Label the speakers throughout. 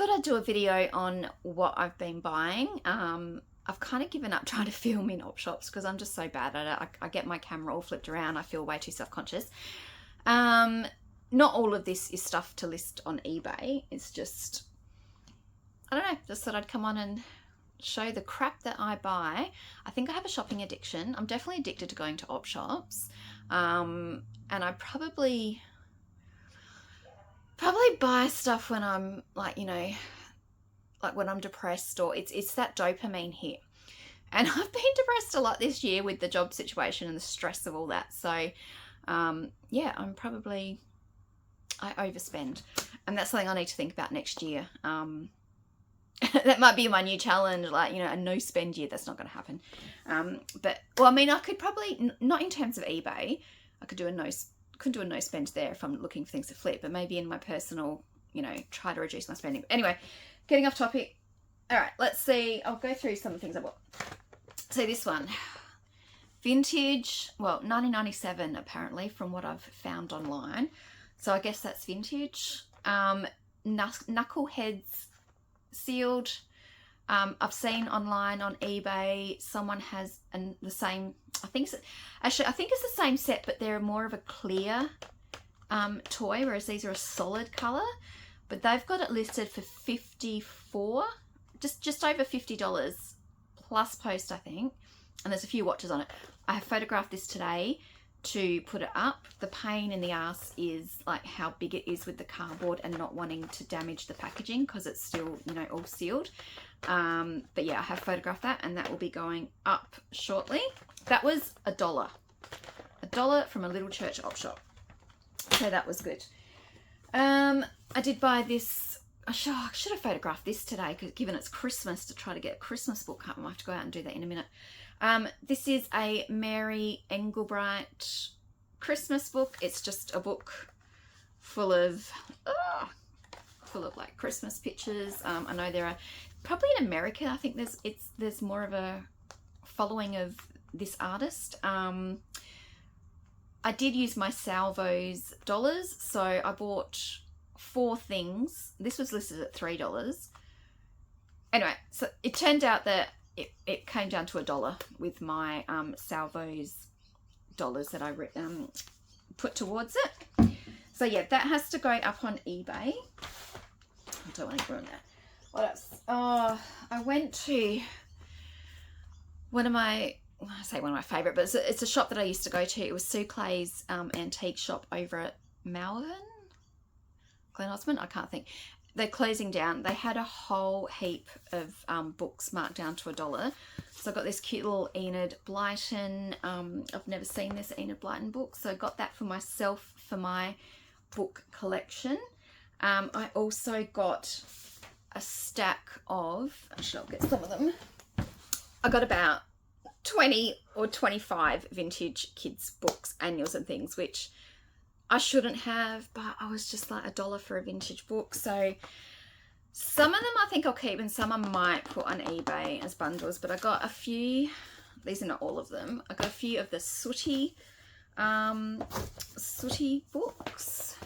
Speaker 1: thought I'd do a video on what I've been buying. I've kind of given up trying to film in op shops because I'm just so bad at it. I get my camera all flipped around. I feel way too self-conscious. Not all of this is stuff to list on eBay. It's just, I don't know, just thought I'd come on and show the crap that I buy. I think I have a shopping addiction. I'm definitely addicted to going to op shops. And I probably buy stuff when I'm like, you know, like when I'm depressed, or it's that dopamine hit. And I've been depressed a lot this year with the job situation and the stress of all that. So yeah, I overspend, and that's something I need to think about next year. That might be my new challenge, like, you know, a no spend year. That's not going to happen. But well, I mean, I could probably, not in terms of eBay, I could do a no spend there if I'm looking for things to flip, but maybe in my personal, you know, try to reduce my spending. Anyway, getting off topic. All right, let's see. I'll go through some of the things I bought. So this one, vintage, well, 1997 apparently, from what I've found online. So I guess that's vintage. Knuckleheads sealed. I've seen online on eBay someone has the same. I think it's the same set, but they're more of a clear toy, whereas these are a solid color. But they've got it listed for $54, just over $50 plus post, I think. And there's a few watches on it. I have photographed this today to put it up. The pain in the ass is like how big it is with the cardboard and not wanting to damage the packaging because it's still, you know, all sealed. But yeah, I have photographed that, and that will be going up shortly. That was $1 from a little church op shop, so that was good. I did buy this. I should have photographed this today, because given it's Christmas, to try to get a Christmas book up. I might have to go out and do that in a minute. This is a Mary Engelbreit Christmas book. It's just a book full of like Christmas pictures. I know there are probably in America, I think there's more of a following of this artist. I did use my Salvos dollars, so I bought 4 things. This was listed at $3. Anyway, so it turned out that it came down to $1 with my Salvos dollars that I put towards it. So yeah, that has to go up on eBay. I don't want to ruin that. What else? Oh, I went to one of my favourite, but it's a shop that I used to go to. It was Sue Clay's antique shop over at Malvern, Glen Osmond, I can't think. They're closing down. They had a whole heap of books marked down to $1. So I got this cute little Enid Blyton. I've never seen this Enid Blyton book, so I got that for myself for my book collection. I also got a stack of, actually I'll get some of them. I got about 20 or 25 vintage kids books, annuals and things, which I shouldn't have, but I was just like $1 for a vintage book. So some of them I think I'll keep, and some I might put on eBay as bundles. But I got a few, these are not all of them, I got a few of the Sooty books.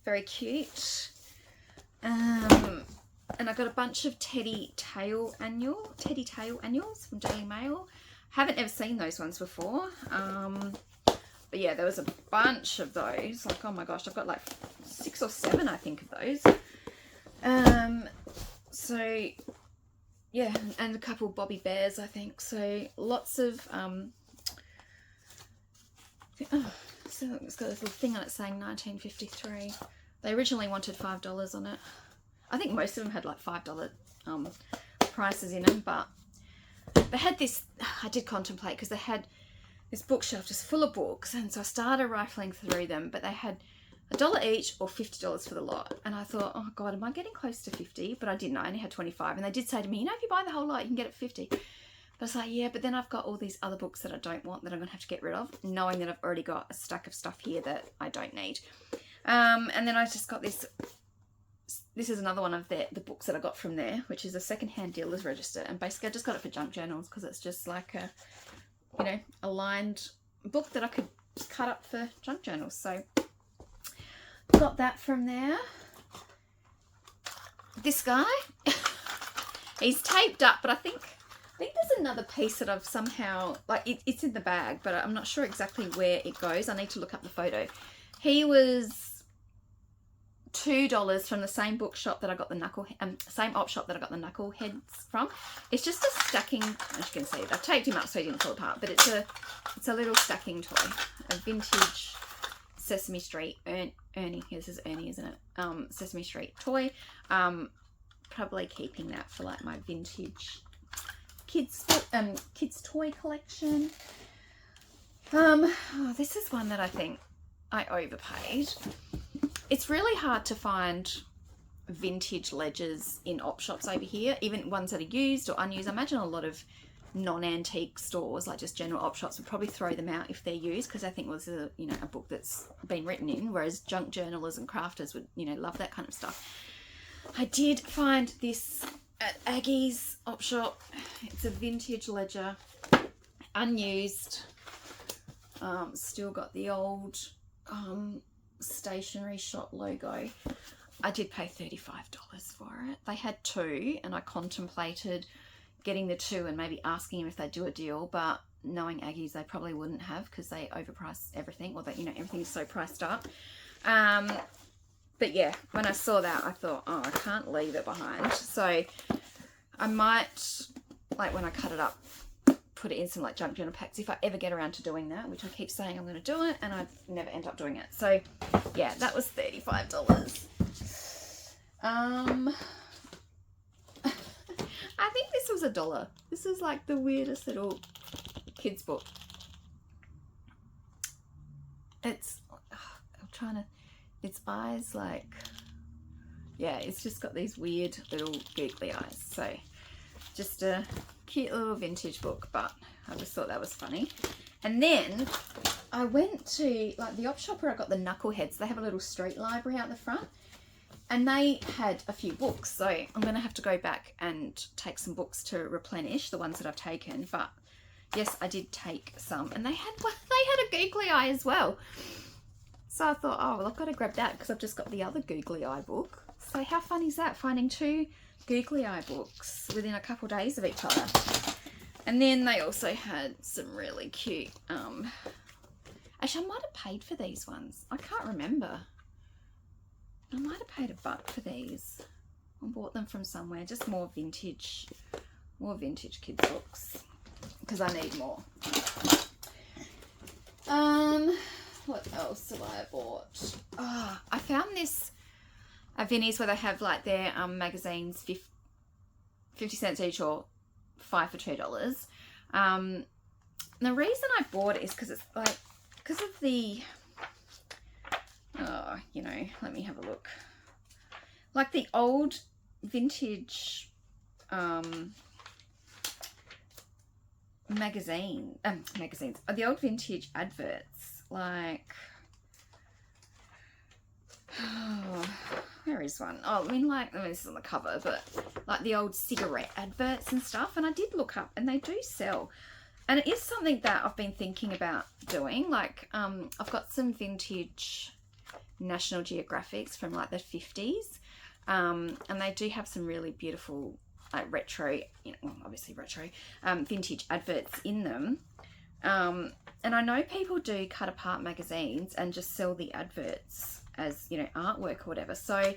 Speaker 1: Very cute. And I got a bunch of Teddy Tail annuals from Daily Mail. Haven't ever seen those ones before. But yeah, there was a bunch of those. Like, oh my gosh, I've got like 6 or 7, I think, of those. So yeah, and a couple of Bobby Bears, I think. So lots of so it's got this little thing on it saying 1953. They originally wanted $5 on it. I think most of them had like $5 prices in them, but they had this, I did contemplate, because they had this bookshelf just full of books, and so I started rifling through them, but they had $1 each or $50 for the lot, and I thought, oh god, am I getting close to 50? But I didn't. I only had 25, and they did say to me, you know, if you buy the whole lot you can get it 50. But I was like, yeah, but then I've got all these other books that I don't want that I'm gonna have to get rid of, knowing that I've already got a stack of stuff here that I don't need. And then I just got this is another one of the books that I got from there, which is a secondhand dealer's register, and basically I just got it for junk journals because it's just like a, you know, a lined book that I could cut up for junk journals. So got that from there. this guy, he's taped up, but I think there's another piece that I've somehow, like, it's in the bag, but I'm not sure exactly where it goes. I need to look up the photo. He was $2 from the same bookshop that I got the same op shop that I got the Knuckleheads from. It's just a stacking, as you can see, I've taped him up so he didn't fall apart, but it's a little stacking toy, a vintage Sesame Street, Ernie, this is Ernie, isn't it? Sesame Street toy. Probably keeping that for like my vintage kids toy collection. Oh, this is one that I think I overpaid. It's really hard to find vintage ledgers in op shops over here, even ones that are used or unused. I imagine a lot of non-antique stores, like just general op shops, would probably throw them out if they're used, because I think it was a book that's been written in, whereas junk journalers and crafters would love that kind of stuff. I did find this at Aggie's op shop. It's a vintage ledger, unused, still got the old stationery shop logo. I did pay $35 for it. They had two, and I contemplated getting the two and maybe asking them if they'd do a deal, but knowing Aggies, they probably wouldn't have, because they overprice everything, or that everything is so priced up. But yeah, when I saw that, I thought, oh, I can't leave it behind. So I might, like, when I cut it up, put it in some like junk journal packs if I ever get around to doing that, which I keep saying I'm going to do it, and I never end up doing it. So yeah, that was $35. I think this was $1. This is like the weirdest little kids book. It's, I'm trying to, its eyes, like, yeah, it's just got these weird little googly eyes. So just a cute little vintage book, but I just thought that was funny. And then I went to, like, the op shop where I got the Knuckleheads. They have a little street library out the front, and they had a few books. So I'm going to have to go back and take some books to replenish the ones that I've taken. But yes, I did take some, and they had a googly eye as well. So I thought, oh, well, I've got to grab that because I've just got the other googly eye book. So how fun is that, finding two googly eye books within a couple of days of each other? And then they also had some really cute, actually I might have paid for these ones. I can't remember. I might have paid $1 for these. I bought them from somewhere. Just more vintage kids books, because I need more. What else have I bought? Oh, I found this at Vinnie's where they have like their magazines 50 cents each, or 5 for $2. The reason I bought it is because it's like, because of the, oh, let me have a look. Like the old vintage magazines, the old vintage adverts, like, oh, where is one? Oh, I mean, this is on the cover, but like the old cigarette adverts and stuff. And I did look up, and they do sell. And it is something that I've been thinking about doing. Like, I've got some vintage National Geographics from like the 50s. And they do have some really beautiful, like retro, obviously retro, vintage adverts in them. And I know people do cut apart magazines and just sell the adverts as, artwork or whatever. So,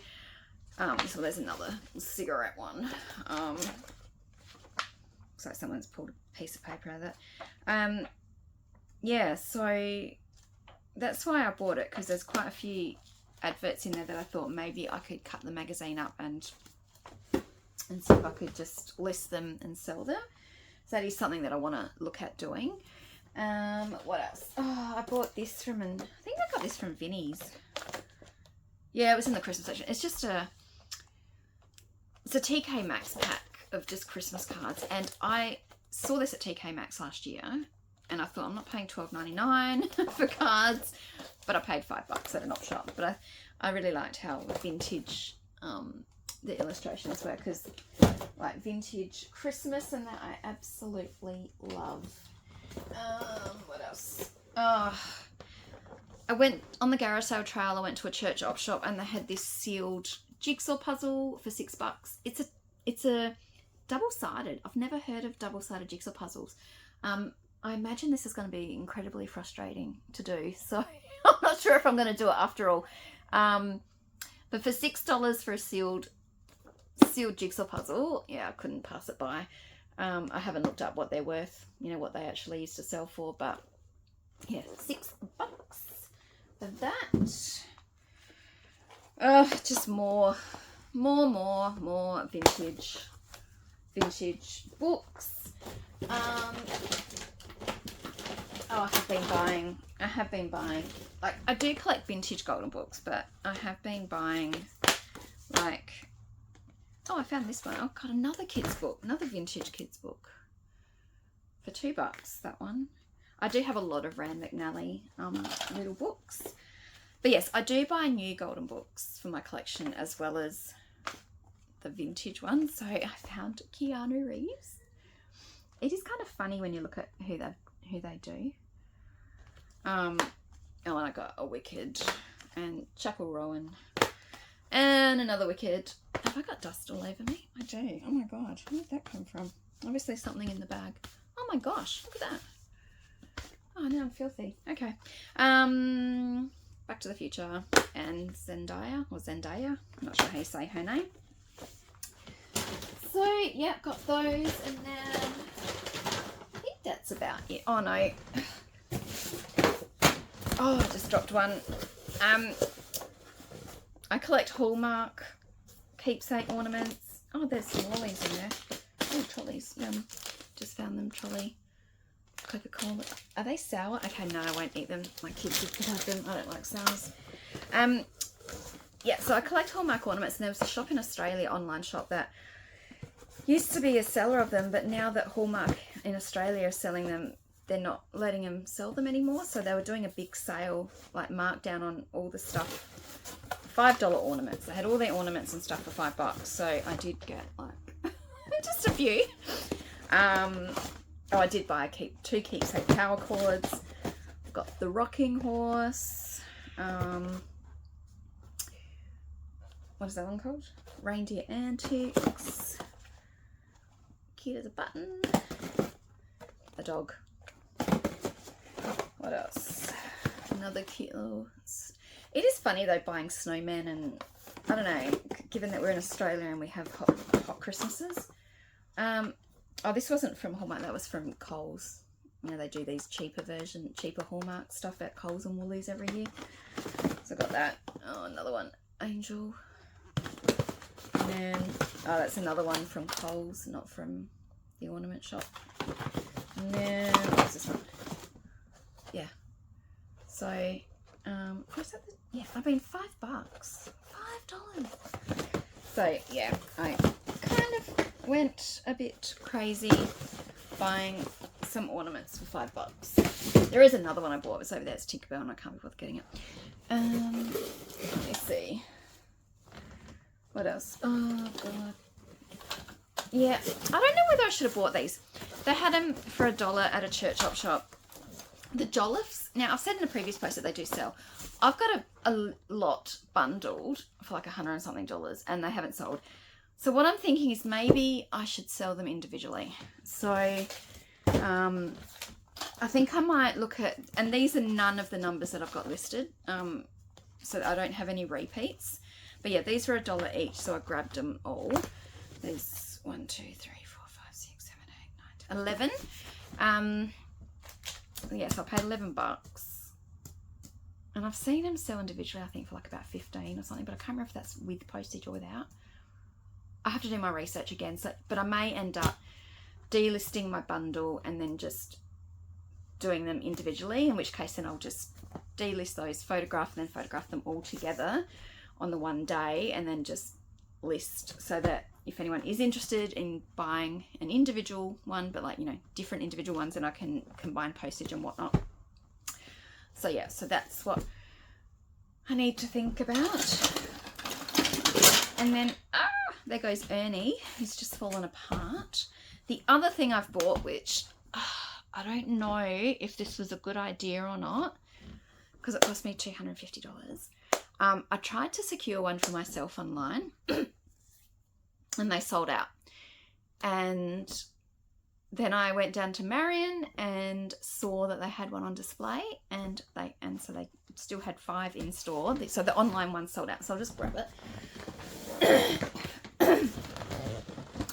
Speaker 1: so there's another cigarette one. Looks like someone's pulled a piece of paper out of that. Yeah, so that's why I bought it, because there's quite a few adverts in there that I thought maybe I could cut the magazine up and see if I could just list them and sell them. So that is something that I want to look at doing. What else? Oh, I bought this from, I think I got this from Vinnie's. Yeah, it was in the Christmas section. It's just it's a TK Maxx pack of just Christmas cards, and I saw this at TK Maxx last year, and I thought, I'm not paying $12.99 for cards, but I paid $5 at an op shop. But I really liked how vintage the illustrations were, because like vintage Christmas and that I absolutely love. What else? Oh, I went on the Garra Sale Trail. I went to a church op shop, and they had this sealed jigsaw puzzle for $6. It's a double-sided. I've never heard of double-sided jigsaw puzzles. I imagine this is going to be incredibly frustrating to do, so I'm not sure if I'm going to do it after all. But for $6 for a sealed jigsaw puzzle, yeah, I couldn't pass it by. I haven't looked up what they're worth, you know, what they actually used to sell for, but yeah, $6 for that. Just more vintage books. I have been buying, like, I do collect vintage golden books, but I have been buying, like, oh, I found this one. Oh, got another kids book, another vintage kids book for $2, that one. I do have a lot of Rand McNally little books. But yes, I do buy new golden books for my collection as well as the vintage ones. So I found Keanu Reeves. It is kind of funny when you look at who they do. And I got a Wicked and Chappell Rowan and another Wicked. Have I got dust all over me? I do. Oh my god, where did that come from? Obviously something in the bag. Oh my gosh, look at that. Oh, now I'm filthy. Okay. Back to the Future and Zendaya, I'm not sure how you say her name. So yeah, got those, and then I think that's about it. Oh no. Oh, I just dropped one. I collect Hallmark keepsake ornaments. Oh, there's some lollies in there. Oh, trolleys. Yum. Just found them. Trolley. Coca-Cola. Are they sour? Okay, no, I won't eat them. My kids could have them. I don't like sours. Yeah, so I collect Hallmark ornaments, and there was a shop in Australia, online shop, that used to be a seller of them, but now that Hallmark in Australia are selling them, they're not letting them sell them anymore. So they were doing a big sale, like markdown on all the stuff. $5 ornaments. They had all their ornaments and stuff for $5. So I did get like just a few. Oh, I did buy two keepsake power cords. I've got the rocking horse. What is that one called? Reindeer Antics. Cute as a button. A dog. What else? Another cute little... It is funny though, buying snowmen, and I don't know, given that we're in Australia and we have hot Christmases. Oh, this wasn't from Hallmark, that was from Coles. You know, they do these cheaper Hallmark stuff at Coles and Woolies every year. So I got that. Oh, another one. Angel. And then, oh, that's another one from Coles, not from the ornament shop. And then, what's this one? Yeah. So, what's that? Yeah, I mean, $5. $5. So, yeah, I kind of went a bit crazy buying some ornaments for $5. There is another one I bought. It's over there. It's Tinkerbell, and I can't be bothered getting it. Let me see. What else? Oh, God. Yeah, I don't know whether I should have bought these. They had them for $1 at a church shop. The Jolliffs. Now, I've said in a previous post that they do sell. I've got a lot bundled for like $100 and something, and they haven't sold. So what I'm thinking is maybe I should sell them individually. So I think I might look at, and these are none of the numbers that I've got listed, so I don't have any repeats. But yeah, these were $1 each, so I grabbed them all. There's 1, 2, 3, 4, 5, 6, 7, 8, 9, 10, 11. Yes, I paid $11. And I've seen them sell individually, I think, for like about 15 or something, but I can't remember if that's with postage or without. I have to do my research again, but I may end up delisting my bundle and then just doing them individually, in which case then I'll just delist those, photograph, and then photograph them all together on the one day, and then just list, so that if anyone is interested in buying an individual one, but like, you know, different individual ones, then I can combine postage and whatnot. So yeah, so that's what I need to think about. And then, there goes Ernie. He's just fallen apart. The other thing I've bought, which I don't know if this was a good idea or not, because it cost me $250. I tried to secure one for myself online and they sold out. And then I went down to Marion and saw that they had one on display, and so they still had 5 in store. So the online one sold out. So I'll just grab it.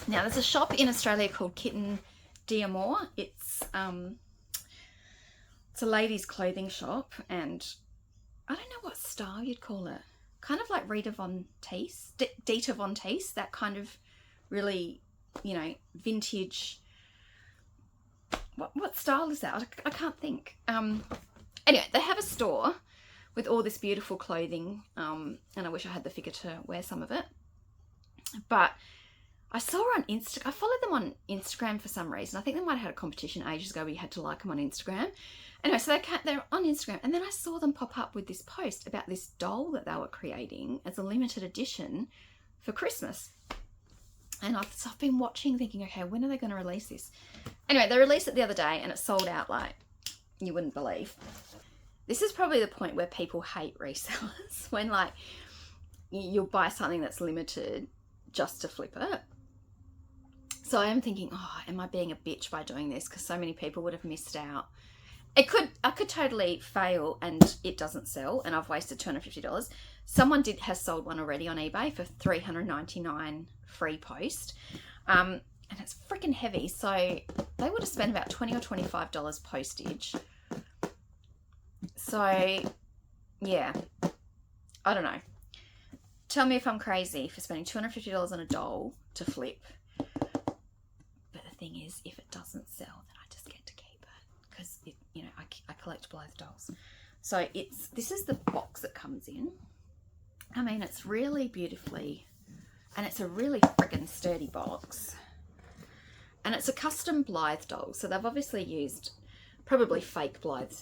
Speaker 1: Now there's a shop in Australia called Kitten D'Amour. It's a ladies' clothing shop, and I don't know what style you'd call it. Kind of like Rita Von Teese, Dita Von Teese, that kind of really, you know, vintage. What style is that? I can't think. Anyway, they have a store with all this beautiful clothing, and I wish I had the figure to wear some of it. But I saw her on Instagram. I followed them on Instagram for some reason. I think they might have had a competition ages ago where you had to like them on Instagram. Anyway, so they're on Instagram, and then I saw them pop up with this post about this doll that they were creating as a limited edition for Christmas. And I've been watching, thinking, okay, when are they going to release this? Anyway, they released it the other day, and it sold out like you wouldn't believe. This is probably the point where people hate resellers, when like you'll buy something that's limited just to flip it. So I am thinking, oh, am I being a bitch by doing this? Because so many people would have missed out. I could totally fail and it doesn't sell, and I've wasted $250. Someone has sold one already on eBay for $399 free post, and it's freaking heavy. So they would have spent about $20 or $25 postage. So yeah, I don't know. Tell me if I'm crazy for spending $250 on a doll to flip. But the thing is, if it doesn't sell, then I just get to keep it, because you know, I collect Blythe dolls. So this is the box it comes in. I mean, it's really beautifully, and it's a really friggin' sturdy box. And it's a custom Blythe doll, so they've obviously used probably fake Blythe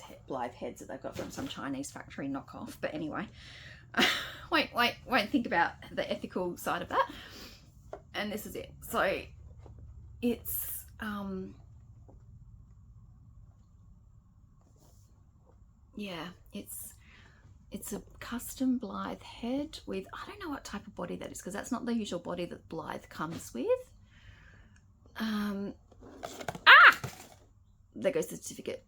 Speaker 1: heads that they've got from some Chinese factory knockoff. But anyway, won't think about the ethical side of that. And this is it. So it's yeah, it's a custom Blythe head with, I don't know what type of body that is, because that's not the usual body that Blythe comes with. There goes the certificate.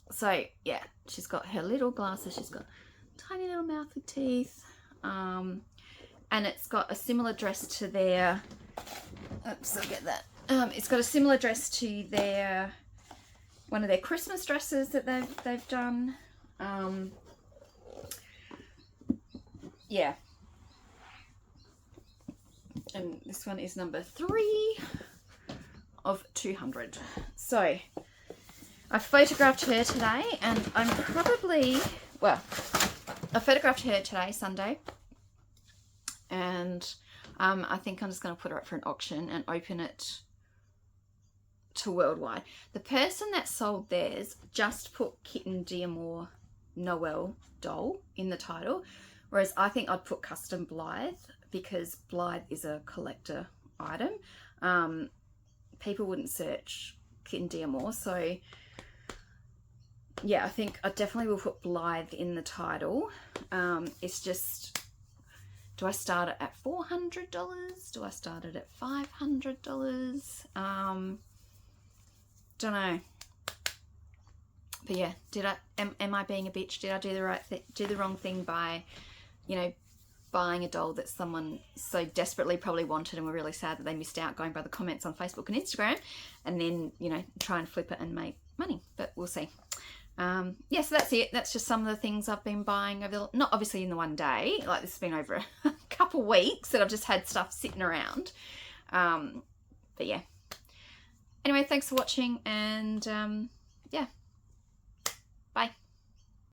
Speaker 1: So yeah, she's got her little glasses, she's got tiny little mouth with teeth, and it's got a similar dress to their, oops, I'll get that. It's got a similar dress to their, one of their Christmas dresses that they've done. Yeah. And this one is number 3 of 200. So I photographed her today, and I'm probably, well, I photographed her today, Sunday, and I think I'm just going to put her up for an auction and open it to worldwide. The person that sold theirs just put Kitten D'Amour Noel doll in the title, whereas I think I'd put custom Blythe, because Blythe is a collector item. People wouldn't search Kitten D'Amour, so yeah, I think I definitely will put Blythe in the title. It's just, do I start it at $400? Do I start it at $500? Don't know. But yeah, am I being a bitch? Did I do the wrong thing by, you know, buying a doll that someone so desperately probably wanted and were really sad that they missed out, going by the comments on Facebook and Instagram, and then, you know, try and flip it and make money? But we'll see. Yeah, so that's it. That's just some of the things I've been buying over not obviously in the one day, like this has been over a couple weeks that I've just had stuff sitting around. But yeah, anyway, thanks for watching, and yeah,